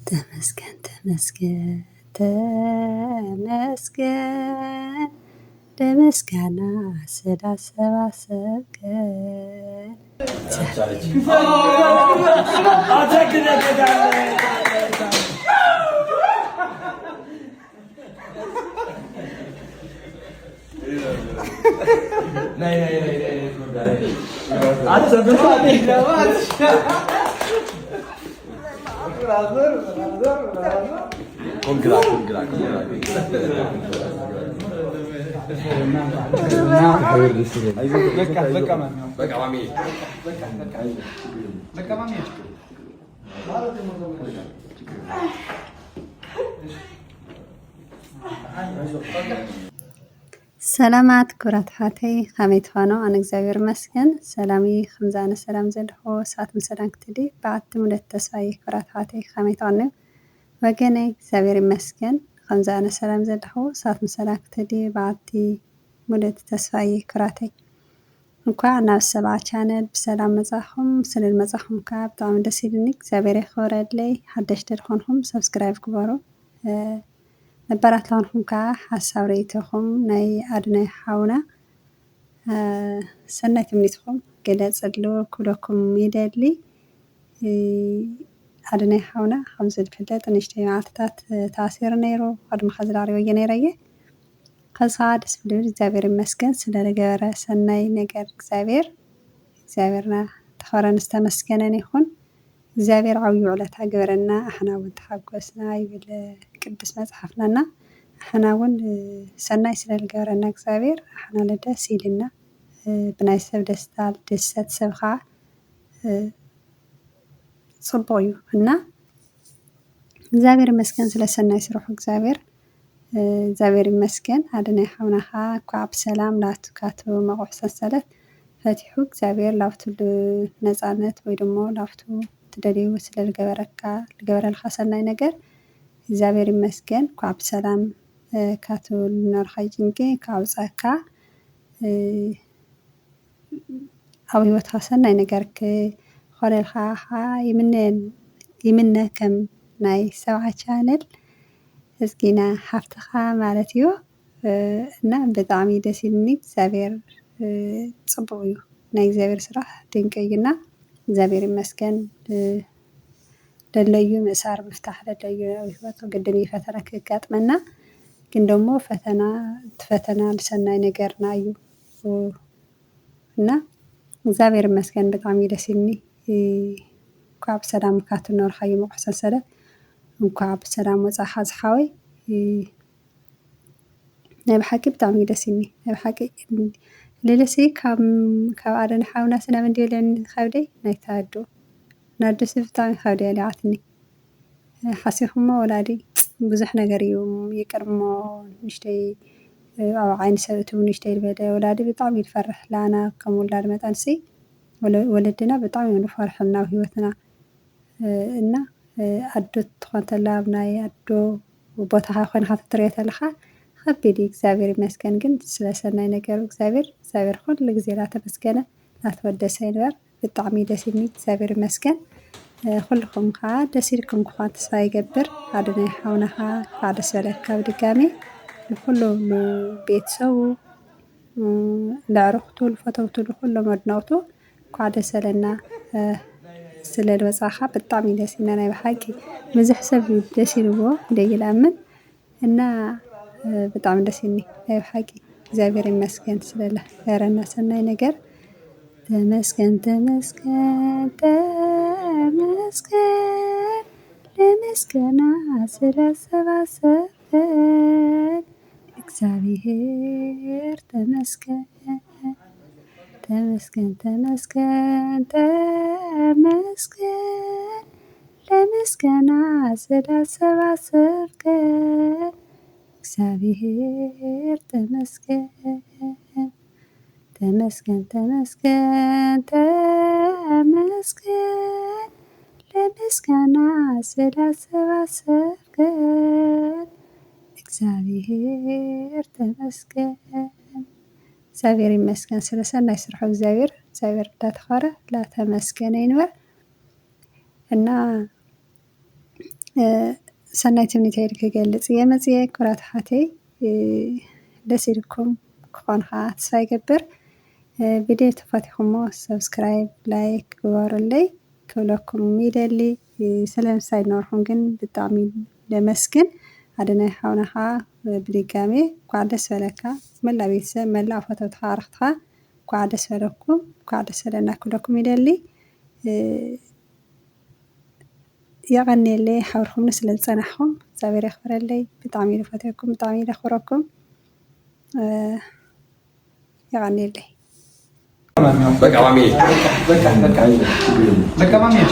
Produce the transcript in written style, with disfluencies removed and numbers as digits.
ተመስገን ተመስገን ተመስገን ለምስጋና ስላሰባሰብከን ሰላማት ኩራት ሓተይ ከመይ ትኾኑ? ኣነ እግዚአብሔር ይመስገን ሰላም ከምዛ ኣነ ሰላም ዘለኹ ሳትም ሰላም ክትዲ ብዓቲ ሙለት ተስፋይ ኩራት ሓተይ ከመይ ትኾኑ? ወገነይ እግዚአብሔር ይመስገን ከምዛ ኣነ ሰላም ዘለኹ ሳትም ሰላም ክትዲ ብዓቲ ሙለት ተስፋይ ኩራተይ እንኳን ናብ ሰብዓ ቻነል ብሰላም መጻኹም ስለል መጻኹም ከዓ ብጣዕሚ ደስ ይብለኒ እግዚአብሔር ይኽበረለይ ሓደሽቲ ድኾንኩም ሰብስክራይብ ግበሩ ነባራት ለሆንኩም ከዓ ሓሳብ ርእይቶኹም ናይ ኣድናይ ሓውና ሰናይ ትምኒትኩም ገለጸሉ ኩለኩም ይደሊ ኣድናይ ሓውና ከም ዝፍለጥ ንእሽተይ መዓልትታት ተኣሲሩ ነይሩ ቅድሚ ከዝራርዮ ነይረየ ከዛ ደስ ብልብል እግዚአብሔር ይመስገን ስለለገበረ ሰናይ ነገር እግዚአብሔርና ተኸበረን ዝተመስገነን ይኹን እግዚአብሔር ዓብይ ውለታ ገበረና ኣሕና እውን ተሓጎስና ይብል ቅዱስ መጽሓፍናና ኣሕና እውን ሰናይ ስለልገበረና እግዚአብሔር ኣሕና ደስ ይልና ብናይ ሰብ ደስታ ደሰት ሰብ ከዓ ጽቡቅ እዩ እና እግዚአብሔር ይመስገን ስለ ሰናይ ስርሑ እግዚአብሔር ይመስገን ኣድናይ ሓውና ከዓ እኳ ብሰላም ላትካቱ መቑሕ ሰንሰለት ፈቲሑ እግዚአብሔር ላብቱ ነፃነት ወይ ደሞ ላብቱ ትደልዩ ስለልገበረልካ ሰናይ ነገር እግዚአብሔር ይመስገን እኳ ብሰላም ካቱ ልነርኻይ ጭንቂ ካውፃካ ኣብ ህይወትካ ሰናይ ነገር ክኾነልካ ይምነ ከም ናይ ሰብዓ ቻነል እስኪና ሓፍትኻ ማለት እዩ እና ብጣዕሚ ደስ ይብለኒ እግዚአብሔር ጽቡቅ እዩ ናይ እግዚአብሔር ስራሕ ድንቂ እዩና እግዚአብሔር ይመስገን ደለዩ ምእሳር ምፍታሕ ደለዩ ህይወት ግድን ፈተና ከጋጥመና ግን ደሞ ፈተና ለሰናይ ነገርና እዩ እና እግዚአብሔር ይመስገን በጣም ደስ ይብለኒ እኳ ብሰላም ካቱ ነርኻዮ መቑሕ ሰንሰለት እንኳ ብሰላም ወፃኻ ዝሓወይ ናይ ብሓቂ ብጣዕሚ ደስ ይብለኒ ናይ ብሓቂ ለለሲ ካብ ኣድናይ ሓውና ስለ ምን ድልኒ ከብደይ ናይ ታዱ ናድስ ብጣዕሚ ከብደይ ኣልዓትኒ ሓሲኹሞ ወላዲ ብዙሕ ነገር እዩ ይቅርሞ ንሽተይ ኣብ ዓይኒ ሰብ እትው ንሽተይ ልበለ ወላዲ ብጣዕሚ ይፈርሕ ላና ከም ወላድ መጠንሲ ወለድና ብጣዕሚ እዮም ዝፈርሑልና ኣብ ህይወትና እና ኣዶ ትኾን ተላ ኣብ ናይ ኣዶ ቦታኻ ኮይንካ ትሪኦ ተለካ ከቢድ እዩ እግዚአብሔር ይመስገን ግን ስለ ሰናይ ነገሩ እግዚአብሔር ኩሉ ግዜ ላተመስገነ ላተወደሰ ይንበር ብጣዕሚ ደስ ይብለኒ እግዚአብሔር ይመስገን ኩልኩም ከዓ ደስ ኢልኩም ክኾን ተስፋ ይገብር ኣድናይ ሓውና ከዓ ደስ በለካ ብድጋሚ ንኩሉ ቤተሰቡ ለዕርኽቱ ልፈተውቱ ኩሎም ኣድነቕቱ እኳ ደስ በለና ስለል ወፃኻ ብጣዕሚ ደስ ይብለና ናይ ብሓቂ ብዙሕ ሰብ ደስ ኢልዎ ደይለኣምን እና በጣም ደስ ይብለኒ ናይ ብሓቂ እግዚአብሔር ይመስገን ስለለገበረና ሰናይ ነገር ተመስገን ተመስገን ተመስገን ለምስጋና ስላሰባሰብከን እግዚአብሔር ተመስገን ተመስገን ተመስገን ተመስገን ለምስጋና ስላሰባሰብከን እግዚአብሔር ተመስገን ተመስገን ተመስገን ተመስገን ለምስጋና ስላሰባሰብከን እግዚአብሔር ተመስገን እግዚአብሔር ይመስገን ስለሰናይ ስርሑ እግዚአብሔር እንዳተኸረ ላተመስገነ ይንበር እና ሰናይ ትምኒተይ ክገልጽ እየ መጽየ ኩራት ሓተይ ደስ ኢልኩም ክኾን ከዓ ተስፋ ይገብር ቪድዮ ተፈቲኹሞ ሰብስክራይብ ላይክ ግበሩለይ ክብለኩም ይደሊ ስለምሳይ ነርኹም ግን ብጣዕሚ ለመስግን ኣደናይ ሓውና ከዓ ብድጋሜ እንኳዕ ደስ በለካ መላእ ቤተሰብ መላእ ፈተውትካ ኣርክትካ እንኳዕ ደስ በለኩም እንኳዕ ደስ በለና ክብለኩም ይደሊ يغني حاوركم نسل الزنحهم زاوير يخبر لي بطعمي لفتيكم بطعمي لخوركم يغني لي بقى عميل بقى عميل